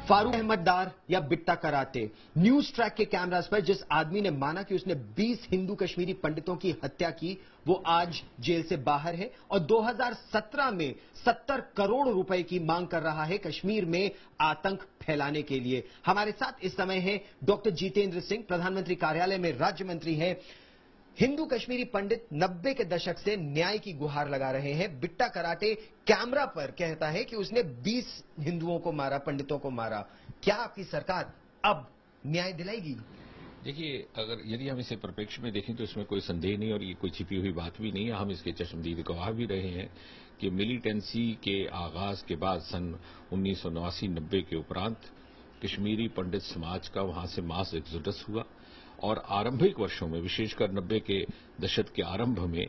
फारूक अहमद डार या Bitta karate, news track के cameras पर जिस आदमी ने माना कि उसने 20 हिंदू कश्मीरी पंडितों की हत्या की, वो आज जेल से बाहर है और 2017 में 70 करोड़ रुपए की मांग कर रहा है कश्मीर में आतंक फैलाने के लिए। हमारे साथ इस समय है डॉक्टर जितेंद्र सिंह, प्रधानमंत्री कार्यालय में राज्य मंत्री हैं। हिंदू कश्मीरी पंडित 90 के दशक से न्याय की गुहार लगा रहे हैं। बिट्टा कराटे कैमरा पर कहता है कि उसने 20 हिंदुओं को मारा, पंडितों को मारा। क्या आपकी सरकार अब न्याय दिलाएगी? देखिए, अगर यदि हम इसे परिप्रेक्ष्य में देखें तो इसमें कोई संदेह नहीं और ये कोई छिपी हुई बात भी नहीं है। हम इसके चश्मदीद गवाह भी रहे हैं कि मिलिटेंसी के आगाज के बाद सन 1989-90 के उपरांत कश्मीरी पंडित समाज का वहां से मास एक्सोडस हुआ और आरंभिक वर्षों में, विशेषकर 90 के दशक के आरंभ में,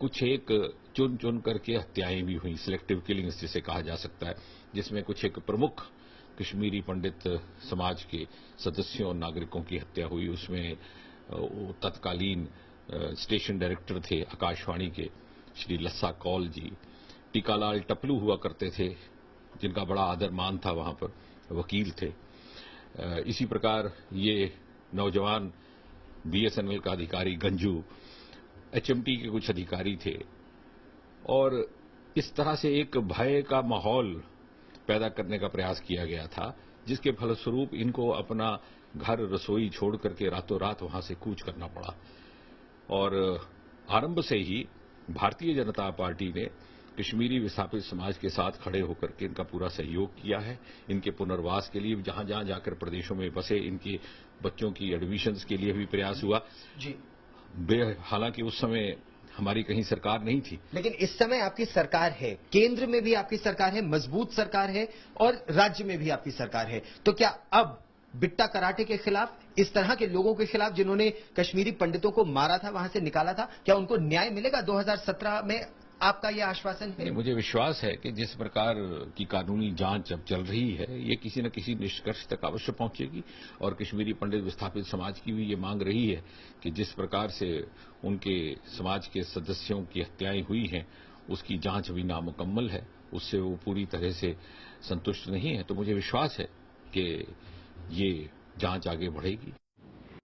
कुछ एक चुन चुन करके हत्याएं भी हुई, सिलेक्टिव किलिंग्स जिसे कहा जा सकता है, जिसमें कुछ एक प्रमुख कश्मीरी पंडित समाज के सदस्यों और नागरिकों की हत्या हुई। उसमें तत्कालीन स्टेशन डायरेक्टर थे आकाशवाणी के श्री लस्सा कौल जी, टीकालाल टपलू हुआ करते थे जिनका बड़ा आदर मान था, वहां पर वकील थे। इसी प्रकार ये नौजवान बीएसएनएल का अधिकारी गंजू, एचएमटी के कुछ अधिकारी थे और इस तरह से एक भय का माहौल पैदा करने का प्रयास किया गया था, जिसके फलस्वरूप इनको अपना घर रसोई छोड़ करके रातों रात वहां से कूच करना पड़ा। और आरंभ से ही भारतीय जनता पार्टी ने कश्मीरी विस्थापित समाज के साथ खड़े होकर के इनका पूरा सहयोग किया है। इनके पुनर्वास के लिए जहां जहां जाकर प्रदेशों में बसे, इनके बच्चों की एडमिशन्स के लिए भी प्रयास हुआ जी। हालांकि उस समय हमारी कहीं सरकार नहीं थी, लेकिन इस समय आपकी सरकार है, केंद्र में भी आपकी सरकार है, मजबूत सरकार है और राज्य में भी आपकी सरकार है। तो क्या अब बिट्टा कराटे के खिलाफ, इस तरह के लोगों के खिलाफ जिन्होंने कश्मीरी पंडितों को मारा था, वहां से निकाला था, क्या उनको न्याय मिलेगा 2017 में? आपका यह आश्वासन है? मुझे विश्वास है कि जिस प्रकार की कानूनी जांच अब चल रही है, ये किसी न किसी निष्कर्ष तक अवश्य पहुंचेगी और कश्मीरी पंडित विस्थापित समाज की भी ये मांग रही है कि जिस प्रकार से उनके समाज के सदस्यों की हत्याएं हुई हैं, उसकी जांच अभी नामुकम्मल है, उससे वो पूरी तरह से संतुष्ट नहीं है। तो मुझे विश्वास है कि ये जांच आगे बढ़ेगी।